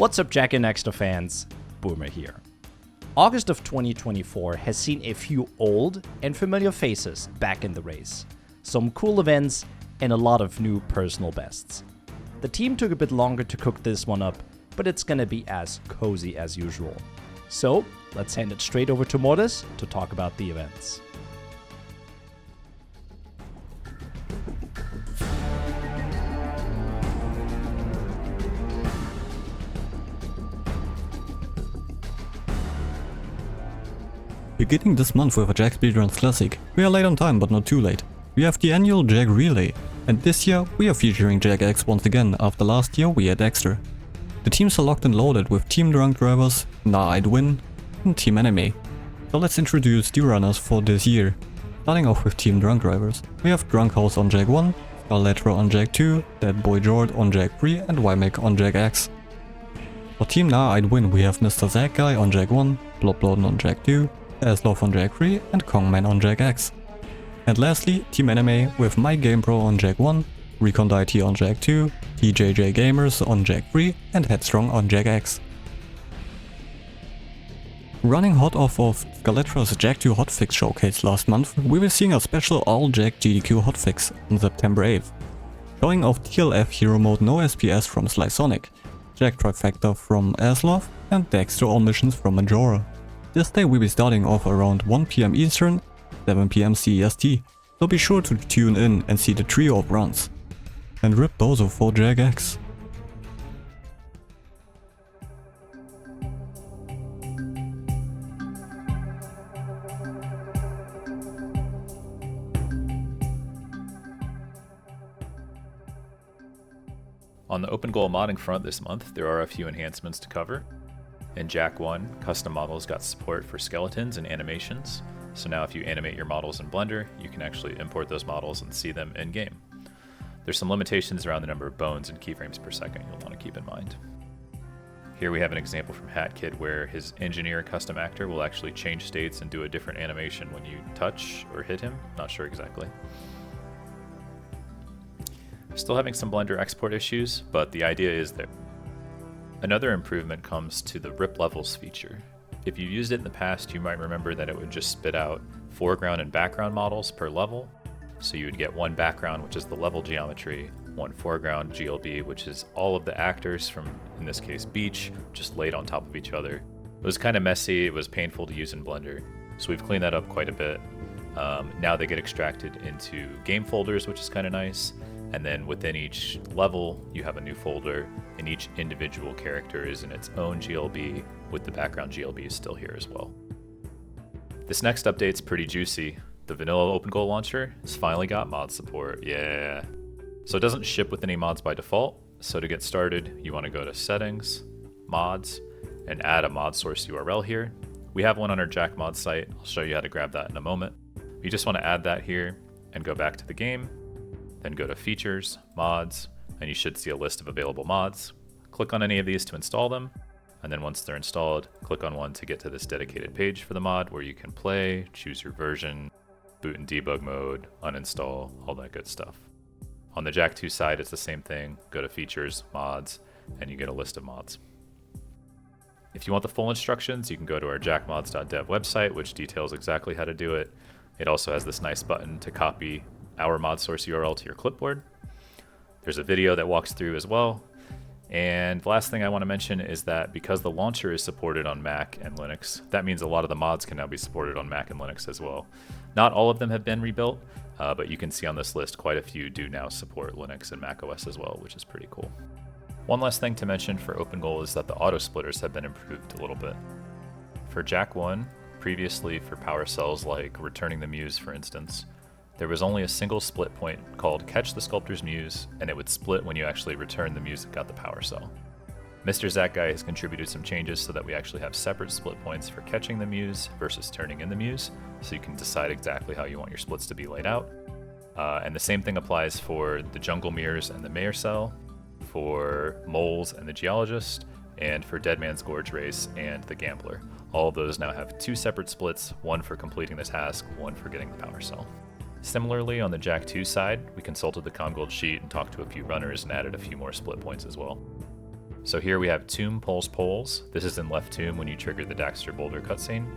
What's up, Jak and Daxter fans? Boomer here. August of 2024 has seen a few old and familiar faces back in the race, some cool events, and a lot of new personal bests. The team took a bit longer to cook this one up, but it's gonna be as cozy as usual. So, let's hand it straight over to Mortis to talk about the events. Beginning this month with a Jak Speedruns Classic, we are late on time but not too late. We have the annual Jak Relay, and this year we are featuring Jak X once again after last year we had Daxter. The teams are locked and loaded with Team Dragvrallas, I'd Win, and Team Anime. So let's introduce the runners for this year. Starting off with Team Dragvrallas, we have Drunkhouse on Jak 1, Scarletro on Jak 2, That Boy Jord on Jak 3 and Ymek on Jak X. For Team I'd Win we have MrZachGuy on Jak 1, BlordBlordan on Jak 2, Aslov on Jak 3 and Kongman on Jak X. And lastly, Team Anime with MyGamePro on Jak 1, Recondite on Jak 2, TJJ Gamers on Jak 3 and Headstrong on Jak X. Running hot off of Scarletro's Jak 2 hotfix showcase last month, we were seeing a special all Jak GDQ hotfix on September 8th. Showing off TLF Hero Mode No SPS from Slysonic, Jak Trifecta from Aslov and Daxter All Missions from Majora. This day we'll be starting off around 1 PM Eastern, 7 PM CEST, so be sure to tune in and see the trio of runs. And rip bozo for Jak X. On the Opengoal modding front this month, there are a few enhancements to cover. In Jak 1, custom models got support for skeletons and animations, so now if you animate your models in Blender, you can actually import those models and see them in-game. There's some limitations around the number of bones and keyframes per second you'll want to keep in mind. Here we have an example from HatKid where his engineer custom actor will actually change states and do a different animation when you touch or hit him, not sure exactly. Still having some Blender export issues, but the idea is there. Another improvement comes to the Rip Levels feature. If you used it in the past, you might remember that it would just spit out foreground and background models per level. So you would get one background, which is the level geometry, one foreground GLB, which is all of the actors from, in this case, Beach, just laid on top of each other. It was kind of messy, it was painful to use in Blender, so we've cleaned that up quite a bit. Now they get extracted into game folders, which is kind of nice. And then within each level, you have a new folder, and each individual character is in its own GLB, with the background GLB still here as well. This next update's pretty juicy. The vanilla Opengoal launcher has finally got mod support, yeah. So it doesn't ship with any mods by default, so to get started, you want to go to Settings, Mods, and add a mod source URL here. We have one on our Jak mod site, I'll show you how to grab that in a moment. You just want to add that here, and go back to the game, then go to Features, Mods, and you should see a list of available mods. Click on any of these to install them, and then once they're installed, click on one to get to this dedicated page for the mod where you can play, choose your version, boot in debug mode, uninstall, all that good stuff. On the Jak 2 side, it's the same thing. Go to Features, Mods, and you get a list of mods. If you want the full instructions, you can go to our jakmods.dev website, which details exactly how to do it. It also has this nice button to copy our mod source URL to your clipboard. There's a video that walks through as well. And the last thing I want to mention is that because the launcher is supported on Mac and Linux, that means a lot of the mods can now be supported on Mac and Linux as well. Not all of them have been rebuilt, but you can see on this list quite a few do now support Linux and Mac OS as well, which is pretty cool. One last thing to mention for Opengoal is that the auto splitters have been improved a little bit. For Jak 1, previously for power cells like returning the Muse for instance, there was only a single split point called Catch the Sculptor's Muse, and it would split when you actually return the Muse that got the power cell. MrZachGuy has contributed some changes so that we actually have separate split points for catching the Muse versus turning in the Muse, so you can decide exactly how you want your splits to be laid out. And the same thing applies for the Jungle Mirrors and the Mayor Cell, for Moles and the Geologist, and for Dead Man's Gorge Race and the Gambler. All of those now have two separate splits, one for completing the task, one for getting the power cell. Similarly, on the Jak 2 side, we consulted the ComGold sheet and talked to a few runners and added a few more split points as well. So here we have Tomb Pulls Poles. This is in left tomb when you trigger the Daxter Boulder cutscene.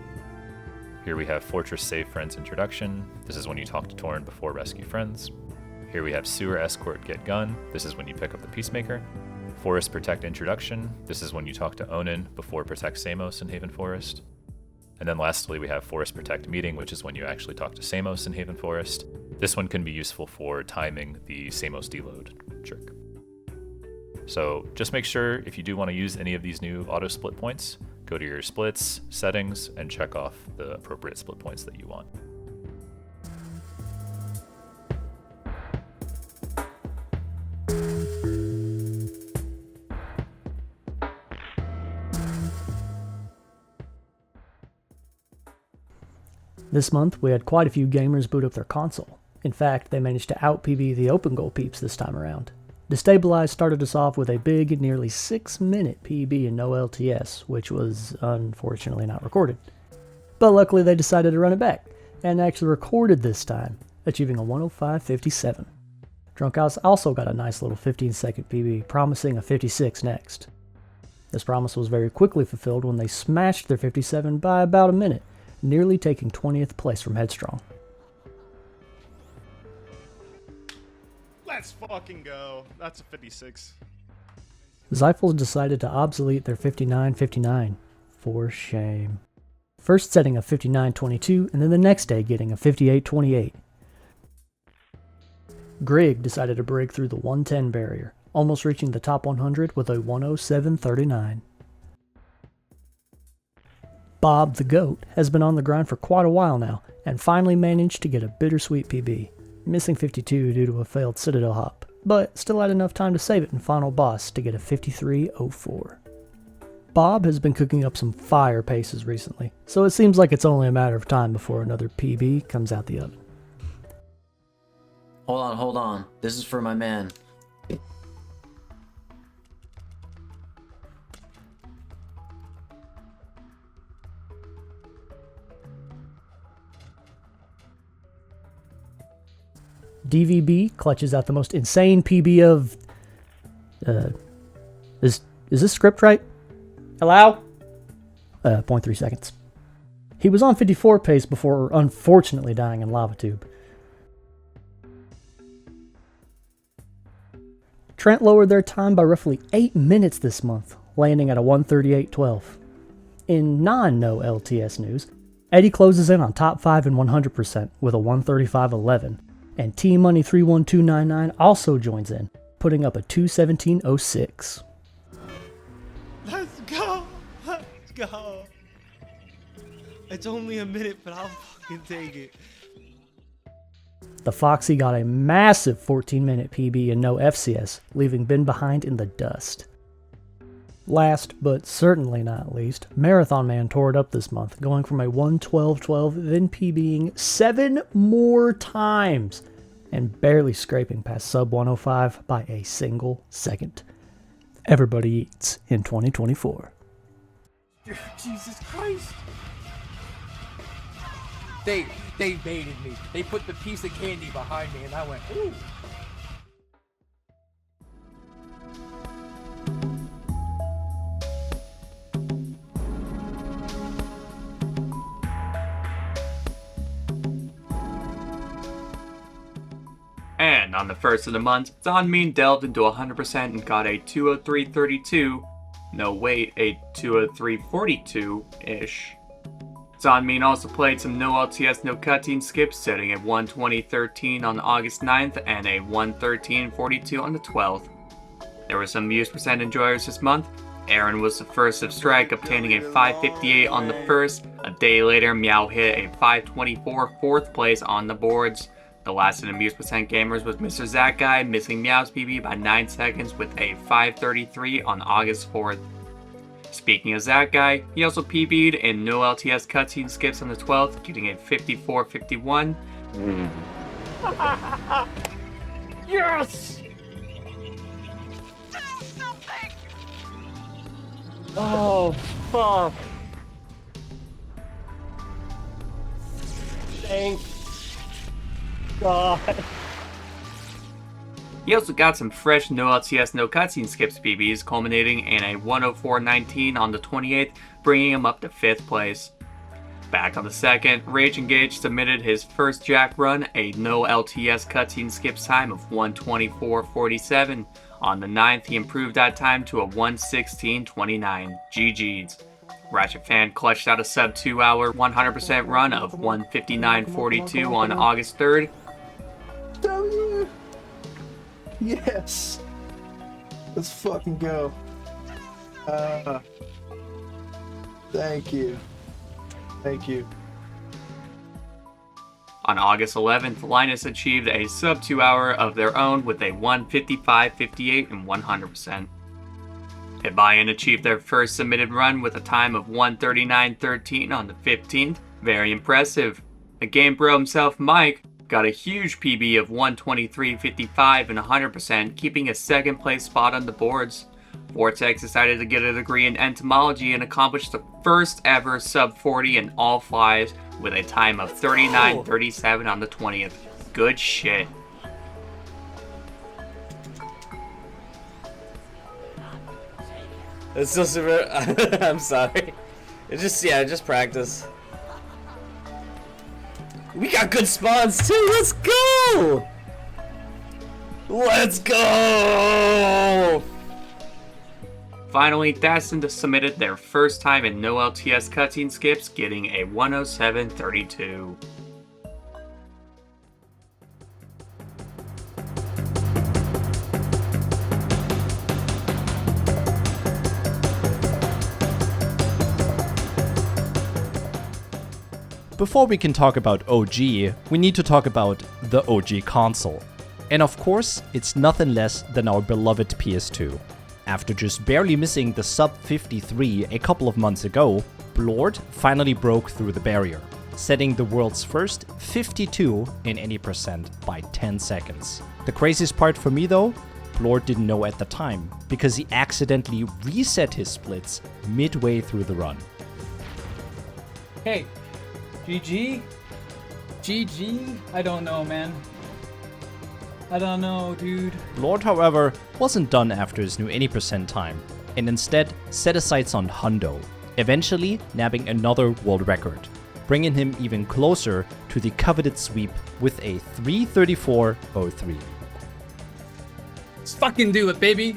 Here we have Fortress Save Friends Introduction. This is when you talk to Torn before Rescue Friends. Here we have Sewer Escort Get Gun. This is when you pick up the Peacemaker. Forest Protect Introduction. This is when you talk to Onin before Protect Samos in Haven Forest. And then lastly, we have Forest Protect Meeting, which is when you actually talk to Samos in Haven Forest. This one can be useful for timing the Samos deload trick. So just make sure if you do want to use any of these new auto split points, go to your splits, settings, and check off the appropriate split points that you want. This month, we had quite a few gamers boot up their console. In fact, they managed to out-PB the Opengoal peeps this time around. Destabilize started us off with a big, nearly 6-minute PB and no LTS, which was unfortunately not recorded. But luckily they decided to run it back, and actually recorded this time, achieving a 105.57. Drunkhouse also got a nice little 15-second PB, promising a 56 next. This promise was very quickly fulfilled when they smashed their 57 by about a minute, nearly taking 20th place from Headstrong. Let's fucking go. That's a 56. Zyphals decided to obsolete their 59.59. For shame. First setting a 59.22, and then the next day getting a 58.28. Grig decided to break through the 110 barrier, almost reaching the top 100 with a 107.39. Bob the Goat has been on the grind for quite a while now, and finally managed to get a bittersweet PB, missing 52 due to a failed Citadel hop, but still had enough time to save it in Final Boss to get a 53.04. Bob has been cooking up some fire paces recently, so it seems like it's only a matter of time before another PB comes out the oven. Hold on. This is for my man. DVB clutches out the most insane PB of... Is this script right? Hello? 0.3 seconds. He was on 54 pace before unfortunately dying in Lava Tube. Trent lowered their time by roughly 8 minutes this month, landing at a 138.12. In non-no LTS news, Eddyy closes in on top 5 and 100% with a 135.11, and T-Money 31299 also joins in, putting up a 217.06. Let's go. Let's go. It's only a minute, but I'll fucking take it. The Foxy got a massive 14-minute PB and no FCS, leaving Ben behind in the dust. Last, but certainly not least, marathonman tore it up this month, going from a 112.12, then PBing 7 more times, and barely scraping past sub 105 by a single second. Everybody eats in 2024. Jesus Christ! They baited me. They put the piece of candy behind me, and I went, ooh. And on the first of the month, Zonmean delved into 100% and got a 203.32. No wait, a 203.42-ish. Zonmean also played some no LTS no cutscene skips, setting a 120.13 on August 9th and a 113.42 on the 12th. There were some views percent enjoyers this month. Aren was the first of Strike, obtaining a 558 on the first. A day later, Miau hit a 524 4th place on the boards. The last in the views percent gamers was MrZachGuy, missing Miau's PB by 9 seconds with a 533 on August 4th. Speaking of ZachGuy, he also PB'd in no LTS cutscene skips on the 12th, getting a 54.51. Yes! Oh, fuck. Thank God. He also got some fresh no LTS no cutscene skips PBs, culminating in a 104.19 on the 28th, bringing him up to 5th place. Back on the 2nd, RageEngage submitted his first Jak run, a no LTS cutscene skips time of 124.47. On the 9th, he improved that time to a 116.29. GG's. RageEngage clutched out a sub 2 hour 100% run of 159.42 on August 3rd. W! Yes! Let's fucking go. Thank you. Thank you. On August 11th, Linus achieved a sub 2 hour of their own with a 155.58 and 100%. Hibayan achieved their first submitted run with a time of 139.13 on the 15th. Very impressive. The game bro himself, Mike, got a huge PB of 123.55 and 100%, keeping a 2nd place spot on the boards. Vortex decided to get a degree in entomology and accomplished the first ever sub 40 in all flies with a time of 39.37 on the 20th. Good shit. It's so super. I'm sorry. It's just practice. We got good spawns too. Let's go. Let's go. Finally, Destin submitted their first time in no LTS cutscene skips, getting a 107.32. Before we can talk about OG, we need to talk about the OG console. And of course, it's nothing less than our beloved PS2. After just barely missing the sub 53 a couple of months ago, Blord finally broke through the barrier, setting the world's first 52 in any percent by 10 seconds. The craziest part for me though, Blord didn't know at the time, because he accidentally reset his splits midway through the run. Hey, GG? GG? I don't know, man. I don't know, dude. Blord, however, wasn't done after his new any percent time, and instead set his sights on Hundo, eventually nabbing another world record, bringing him even closer to the coveted sweep with a 3:34.03. Let's fucking do it, baby.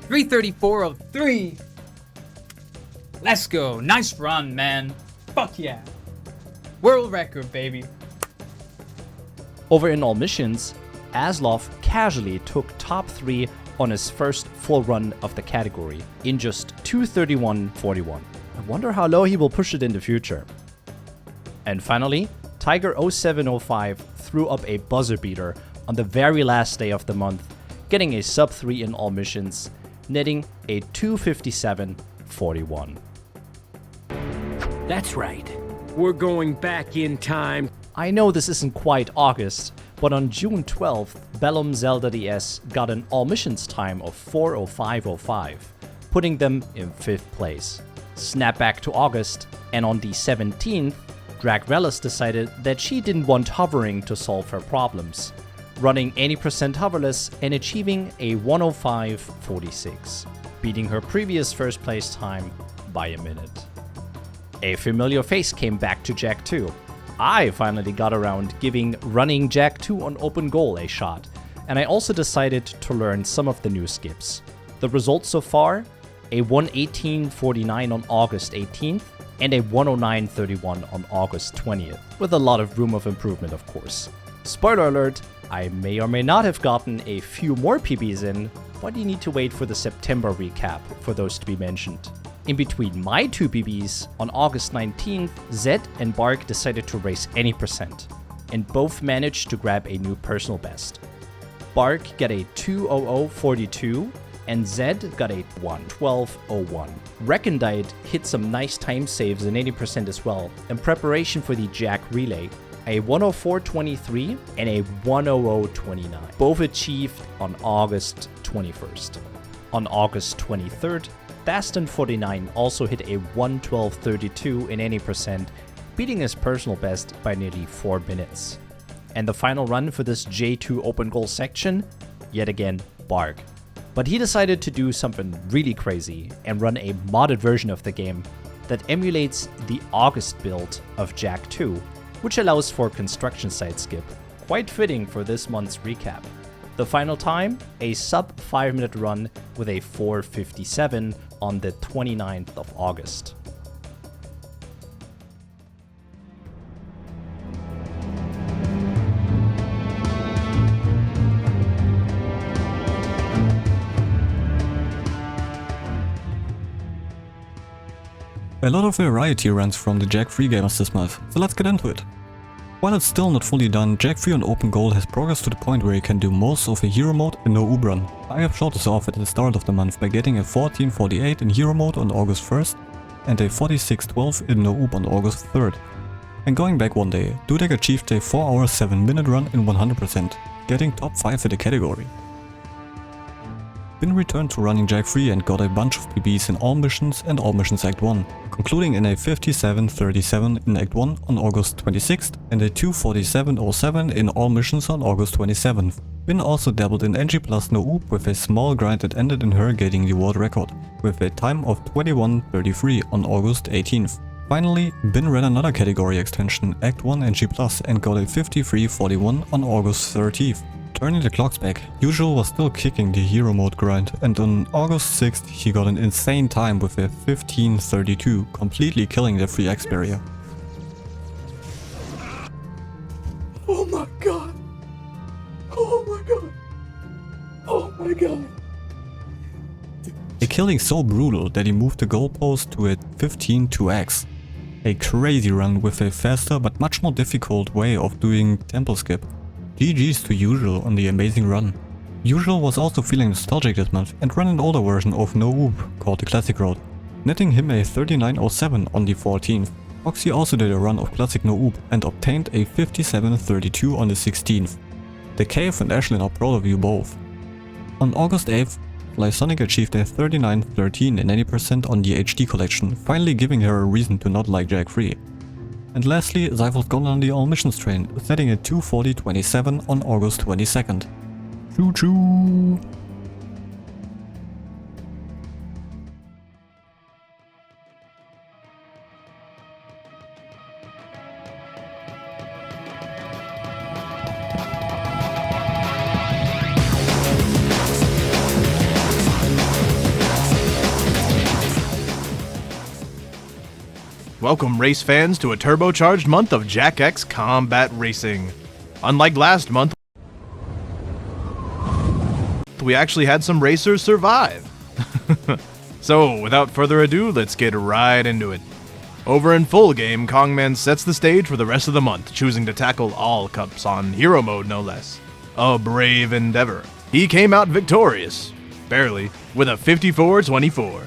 3:34.03. Let's go. Nice run, man. Fuck yeah. World record, baby. Over in all missions, Aslov casually took top 3 on his first full run of the category in just 2:31.41. I wonder how low he will push it in the future. And finally, Tiger0705 threw up a buzzer beater on the very last day of the month, getting a sub 3 in all missions, netting a 2:57.41. That's right. We're going back in time. I know this isn't quite August, but on June 12th, BellumZeldaDS got an all missions time of 4:05.05, putting them in 5th place. Snap back to August, and on the 17th, Dragvrallas decided that she didn't want hovering to solve her problems, running 80% hoverless and achieving a 1:05.46, beating her previous first place time by a minute. A familiar face came back to Jak 2. I finally got around giving running Jak 2 on Opengoal a shot, and I also decided to learn some of the new skips. The results so far, a 118.49 on August 18th, and a 109.31 on August 20th, with a lot of room of improvement of course. Spoiler alert, I may or may not have gotten a few more PBs in, but you need to wait for the September recap for those to be mentioned. In between my 2 PBs, on August 19th, Zed and Barg decided to race any percent, and both managed to grab a new personal best. Barg got a 2:00.42, and Zed got a 1:12.01. Recondite hit some nice time saves in 80% as well, in preparation for the Jak relay, a 1:04.23 and a 1:00.29, both achieved on August 21st. On August 23rd, Daston49 also hit a 1:12.32 in any percent, beating his personal best by nearly 4 minutes. And the final run for this J2 Opengoal section, yet again Barg. But he decided to do something really crazy and run a modded version of the game that emulates the August build of Jak 2, which allows for construction site skip, quite fitting for this month's recap. The final time, a sub 5-minute run with a 4:57 on the 29th of August. A lot of variety runs from the Jak 3 gamers this month, so let's get into it. While it's still not fully done, Jak 3 on Opengoal has progressed to the point where you can do most of a hero mode in no oob run. I have showed this off at the start of the month by getting a 14:48 in hero mode on August 1st and a 46:12 in no oob on August 3rd. And going back one day, Dudek achieved a 4-hour 7-minute run in 100%, getting top 5 in the category. Bin returned to running Jak 3 and got a bunch of PBs in all missions and all missions Act 1, concluding in a 57:37 in Act 1 on August 26th and a 2:47:07 in all missions on August 27th. Bin also dabbled in NG plus no oob with a small grind that ended in her getting the world record, with a time of 21:33 on August 18th. Finally, Bin ran another category extension, Act 1 NG plus, and got a 53:41 on August 30th. Turning the clocks back, Usual was still kicking the hero mode grind, and on August 6th he got an insane time with a 15:32, completely killing the 3x barrier. Oh my god! Oh my god! Oh my god! A killing so brutal that he moved the goalpost to a 15:2x. A crazy run with a faster but much more difficult way of doing tempo skip. GG's to Usual on the amazing run. Usual was also feeling nostalgic this month and ran an older version of no oob called the Classic Road, netting him a 39:07 on the 14th. Oxy also did a run of Classic no oob and obtained a 57:32 on the 16th. The Cave and Ashlyn are proud of you both. On August 8th, Slysonic achieved a 39:13 in 80% on the HD collection, finally giving her a reason to not like Jak 3. And lastly, Zyphel's gone on the all missions train, setting a 2:40:27 on August 22nd. Choo choo! Welcome race fans to a turbocharged month of Jak X combat racing. Unlike last month, we actually had some racers survive. So without further ado, let's get right into it. Over in full game, Kongman sets the stage for the rest of the month, choosing to tackle all cups on hero mode no less. A brave endeavor. He came out victorious, barely, with a 54:24.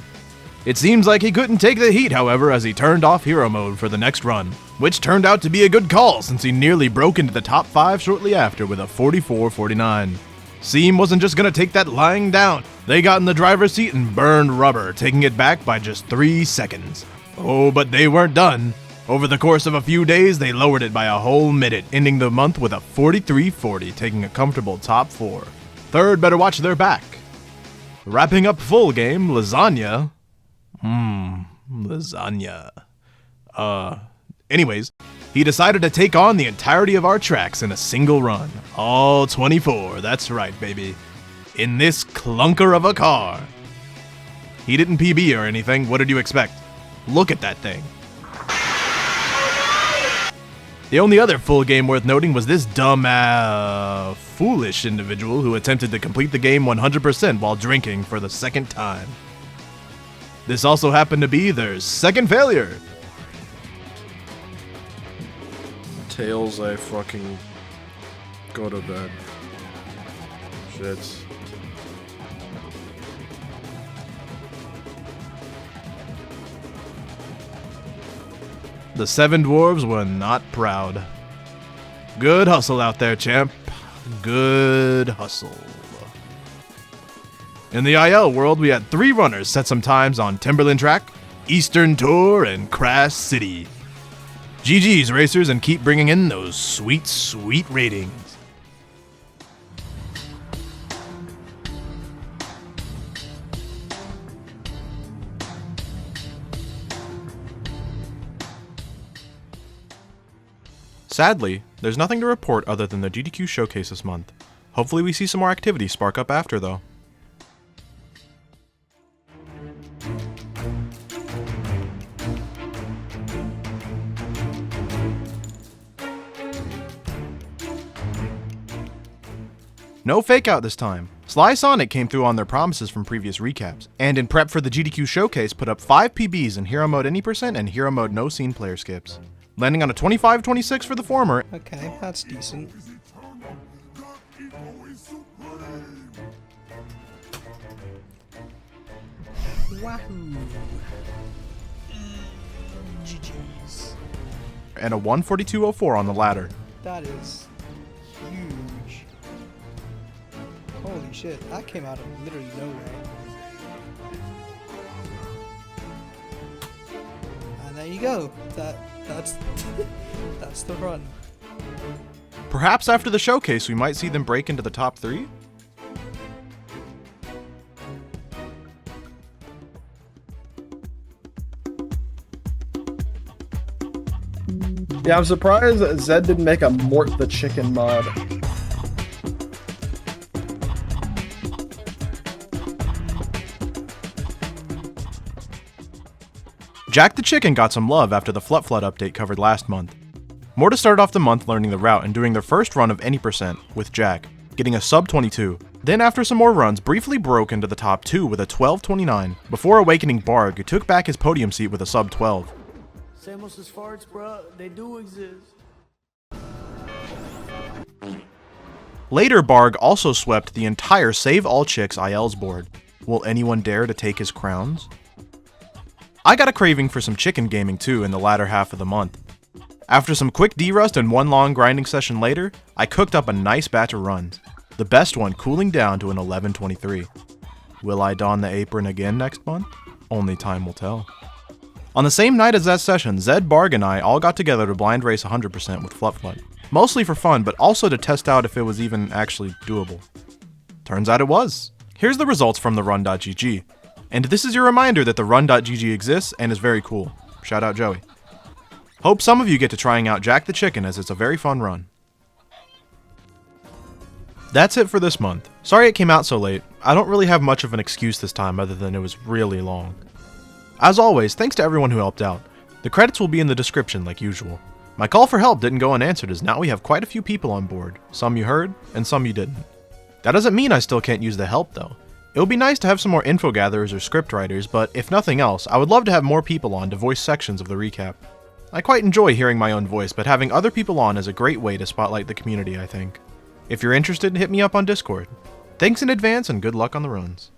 It seems like he couldn't take the heat, however, as he turned off hero mode for the next run, which turned out to be a good call since he nearly broke into the top 5 shortly after with a 44:49. Seem wasn't just gonna take that lying down. They got in the driver's seat and burned rubber, taking it back by just 3 seconds. Oh, but they weren't done. Over the course of a few days, they lowered it by a whole minute, ending the month with a 43:40, taking a comfortable top 4. Third, better watch their back. Wrapping up full game, Lasagna. Lasagna. Anyways, he decided to take on the entirety of our tracks in a single run. All 24, that's right, baby. In this clunker of a car. He didn't PB or anything, what did you expect? Look at that thing. The only other full game worth noting was this dumb, foolish individual who attempted to complete the game 100% while drinking for the second time. This also happened to be their second failure. Tails, I fucking go to bed. Shit. The 7 dwarves were not proud. Good hustle out there, champ. Good hustle. In the IL world, we had 3 runners set some times on Timberland Track, Eastern Tour, and Crash City. GG's racers, and keep bringing in those sweet, sweet ratings. Sadly, there's nothing to report other than the GDQ showcase this month. Hopefully we see some more activity spark up after though. No fake out this time. Slysonic came through on their promises from previous recaps, and in prep for the GDQ showcase put up 5 PBs in Hero Mode Any% and Hero Mode No Scene player skips, landing on a 25-26 for the former. Okay, that's decent. Wahoo! GG's. And a 142.04 on the latter. That is huge. Holy shit, that came out of literally nowhere. And there you go. That's that's the run. Perhaps after the showcase we might see them break into the top 3? Yeah, I'm surprised that Zed didn't make a Mort the Chicken mod. Jak the Chicken got some love after the Flood update covered last month. Mortis started off the month learning the route and doing their first run of Any% with Jak, getting a sub 22. Then after some more runs, briefly broke into the top 2 with a 12.29, before awakening Barg, who took back his podium seat with a sub 12. Samus as farts, bro. They do exist. Later, Barg also swept the entire Save All Chicks IL's board. Will anyone dare to take his crowns? I got a craving for some chicken gaming too in the latter half of the month. After some quick D-rust and one long grinding session later, I cooked up a nice batch of runs, the best one cooling down to an 11.23. Will I don the apron again next month? Only time will tell. On the same night as that session, Zed, Barg, and I all got together to blind race 100% with Flood, mostly for fun, but also to test out if it was even actually doable. Turns out it was. Here's the results from the run.gg. And this is your reminder that the run.gg exists and is very cool. Shout out Joey. Hope some of you get to trying out Jak the Chicken as it's a very fun run. That's it for this month. Sorry it came out so late. I don't really have much of an excuse this time other than it was really long. As always, thanks to everyone who helped out. The credits will be in the description like usual. My call for help didn't go unanswered as now we have quite a few people on board. Some you heard, and some you didn't. That doesn't mean I still can't use the help though. It would be nice to have some more info gatherers or script writers, but if nothing else, I would love to have more people on to voice sections of the recap. I quite enjoy hearing my own voice, but having other people on is a great way to spotlight the community, I think. If you're interested, hit me up on Discord. Thanks in advance and good luck on the runs.